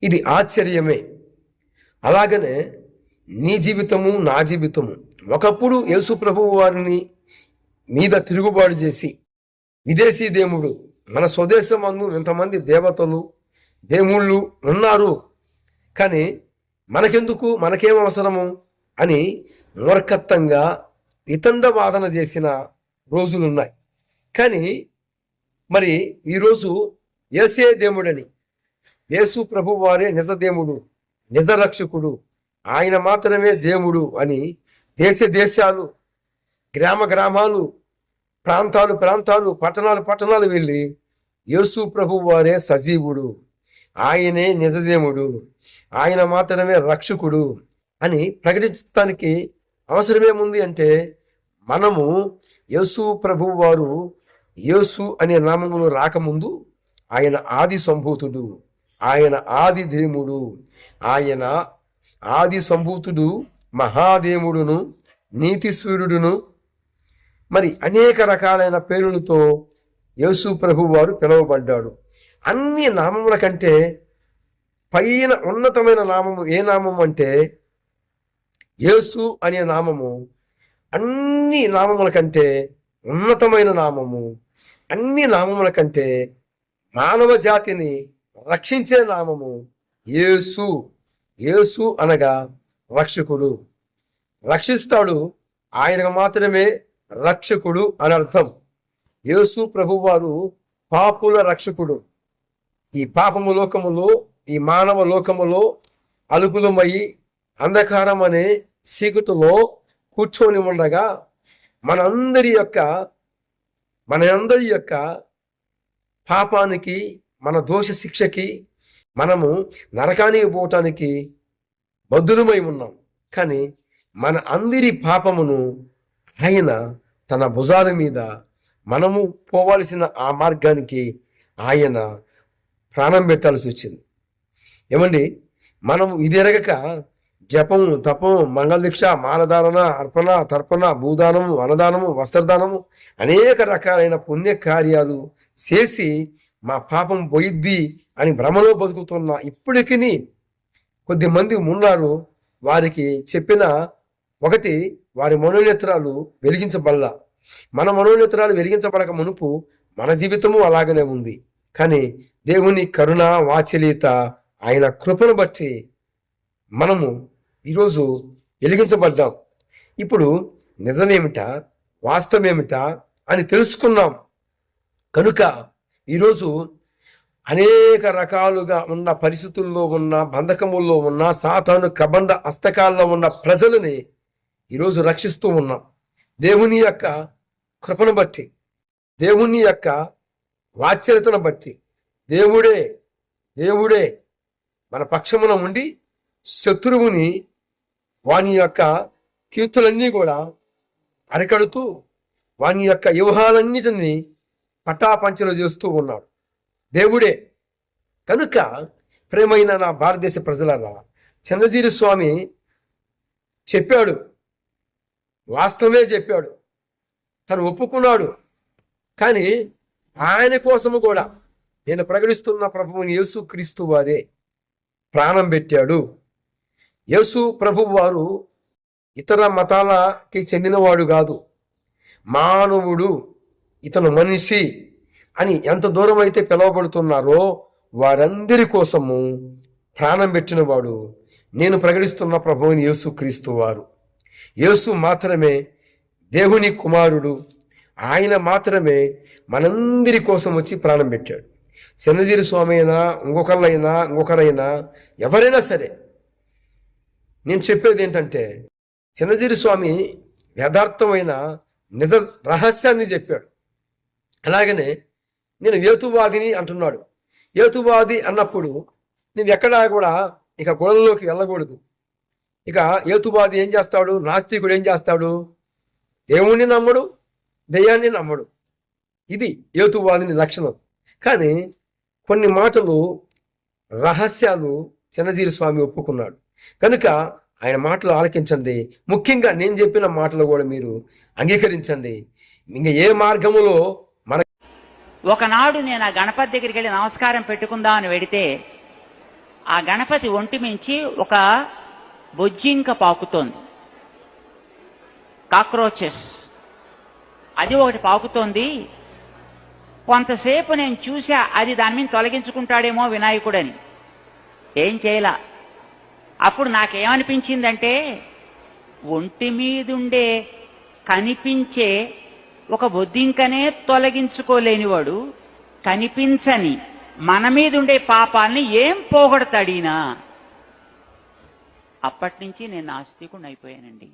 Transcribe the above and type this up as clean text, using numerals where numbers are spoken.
ఇది ఆశ్చర్యమే. అలాగనే నీ జీవితము నా జీవితము ఒకప్పుడు యేసు ప్రభువు వారిని మీద తిరుగుబాటు చేసి విదేశీ దేవుడు మన స్వదేశం అందు ఇంతమంది దేవతలు దేవుళ్ళు ఉన్నారు, కానీ మనకెందుకు, మనకేం అవసరము అని మూర్ఖత్వంగా వితండ వాదన చేసిన రోజులున్నాయి. కానీ మరి ఈరోజు యేసే దేవుడని, యేసు ప్రభు వారే నిజ దేవుడు, నిజ రక్షకుడు, ఆయన మాత్రమే దేవుడు అని దేశ దేశాలు, గ్రామ గ్రామాలు, ప్రాంతాలు ప్రాంతాలు, పట్టణాలు పట్టణాలు వెళ్ళి యేసు ప్రభు వారే సజీవుడు, ఆయనే నిజదేవుడు, ఆయన మాత్రమే రక్షకుడు అని ప్రకటించడానికి అవసరమేముంది అంటే, మనము యేసు ప్రభు వారు యేసు అనే నామములు రాకముందు ఆయన ఆది సంభూతుడు, ఆయన ఆది దేవుడు, ఆయన ఆది సంభూతుడు, మహాదేవుడును, నీతి సూర్యుడును, మరి అనేక రకాలైన పేరులతో యేసు ప్రభు వారు పిలువబడ్డాడు. అన్ని నామముల కంటే పైన ఉన్నతమైన నామము ఏ నామము అంటే యేసు అనే నామము అన్ని నామముల కంటే ఉన్నతమైన నామము. అన్ని నామముల కంటే మానవ జాతిని రక్షించే నామము యేసు. యేసు అనగా రక్షకుడు, రక్షిస్తాడు, ఆయనకు మాత్రమే రక్షకుడు అని అర్థం. యేసు ప్రభువారు పాపుల రక్షకుడు. ఈ పాపము లోకములో, ఈ మానవ లోకములో అలుపులమయ్యి అంధకారం అనే చీకటిలో కూర్చొని ఉండగా మనందరి యొక్క పాపానికి, మన దోష శిక్షకి, మనము నరకానికి పోవటానికి బద్దులమై ఉన్నాం. కానీ మన అందరి పాపమును ఆయన తన భుజాల మీద, మనము పోవాల్సిన ఆ మార్గానికి ఆయన ప్రాణం పెట్టాల్సి వచ్చింది. ఏమండి, మనం ఇది ఎరగక జపము, తపము, మంగళదీక్ష, మాలధారణ, అర్పణ, తర్పణ, భూదానము, అన్నదానము, వస్త్రదానము, అనేక రకాలైన పుణ్య కార్యాలు చేసి మా పాపం పోయిద్ది అని భ్రమలో బతుకుతున్న ఇప్పటికీ కొద్దిమంది ఉన్నారు. వారికి చెప్పిన ఒకటి, వారి మనోనేత్రాలు వెలిగించబడలా. మన మనోనేత్రాలు వెలిగించబడక మునుపు మన జీవితము అలాగనే ఉంది. కానీ దేవుని కరుణ, వాత్సల్యత, ఆయన కృపను బట్టి మనము ఈరోజు వెలిగించబడ్డాం. ఇప్పుడు నిజమేమిటా, వాస్తవమేమిటా అని తెలుసుకున్నాం కనుక ఈరోజు అనేక రకాలుగా ఉన్న పరిస్థితుల్లో ఉన్న, బంధకముల్లో ఉన్న, సాతాను కబంధ హస్తకాల్లో ఉన్న ప్రజలని ఈరోజు రక్షిస్తూ ఉన్నాం. దేవుని యొక్క కృపను బట్టి, దేవుని యొక్క వాత్సల్యతను బట్టి, దేవుడే మన పక్షమున ఉండి శత్రువుని, వాని యొక్క కీర్తులన్నీ కూడా అరికడుతూ, వాని యొక్క వ్యూహాలన్నిటినీ పటాపంచలు చేస్తూ ఉన్నాడు. దేవుడే. కనుక ప్రేమైన నా భారతదేశ ప్రజలారా, చిన్నజీరి స్వామి చెప్పాడు, వాస్తవమే చెప్పాడు, తను ఒప్పుకున్నాడు. కానీ ఆయన కోసము కూడా నేను ప్రకటిస్తున్న ప్రభువుని యేసు క్రీస్తు వారే ప్రాణం పెట్టాడు. యేసు ప్రభువు వారు ఇతర మతాలకి చెందినవాడు కాదు, మానవుడు, ఇతను మనిషి అని ఎంత దూరం అయితే పిలువబడుతున్నారో వారందరి కోసము ప్రాణం పెట్టినవాడు నేను ప్రకటిస్తున్న ప్రభువుని యేసు క్రీస్తు వారు. యేసు మాత్రమే దేవుని కుమారుడు, ఆయన మాత్రమే మనందరి కోసం వచ్చి ప్రాణం పెట్టాడు. చిన్నజీరి స్వామి అయినా, ఇంకొకరైనా ఎవరైనా సరే, నేను చెప్పేది ఏంటంటే, చిన్నజీరి స్వామి యథార్థమైన నిజ రహస్యాన్ని చెప్పాడు. అలాగనే నేను హేతువాదిని అంటున్నాడు. హేతువాది అన్నప్పుడు నువ్వు ఎక్కడా కూడా ఇక గొడవలోకి వెళ్ళకూడదు. ఇక హేతువాది ఏం చేస్తాడు, నాస్తికుడు ఏం చేస్తాడు, దేవుణ్ణి నమ్మడు, దెయ్యాన్ని నమ్మడు. ఇది హేతువాదిని లక్షణం. కానీ కొన్ని మాటలు, రహస్యాలు చిన్నజీరి స్వామి ఒప్పుకున్నాడు. కనుక ఆయన మాటలు ఆలకించండి. ముఖ్యంగా నేను చెప్పిన మాటలు కూడా మీరు అంగీకరించండి. ఇంకా ఏ మార్గములో ఒకనాడు నేను ఆ గణపతి దగ్గరికి వెళ్ళి నమస్కారం పెట్టుకుందామని వెడితే ఆ గణపతి ఒంటి మించి ఒక బొజ్జింక పాకుతోంది, కాక్రోచెస్. అది ఒకటి పాకుతోంది. కొంతసేపు నేను చూసా, అది దాని మీద తొలగించుకుంటాడేమో వినాయకుడని. ఏం చేయలా. అప్పుడు నాకేమనిపించిందంటే, ఒంటి మీదుండే కనిపించే ఒక బొద్దింకనే తొలగించుకోలేనివాడు కనిపించని మన మీదుండే పాపాలని ఏం పోగొడతాడీనా? అప్పటి నుంచి నేను నాస్తికుడిని అయిపోయానండి.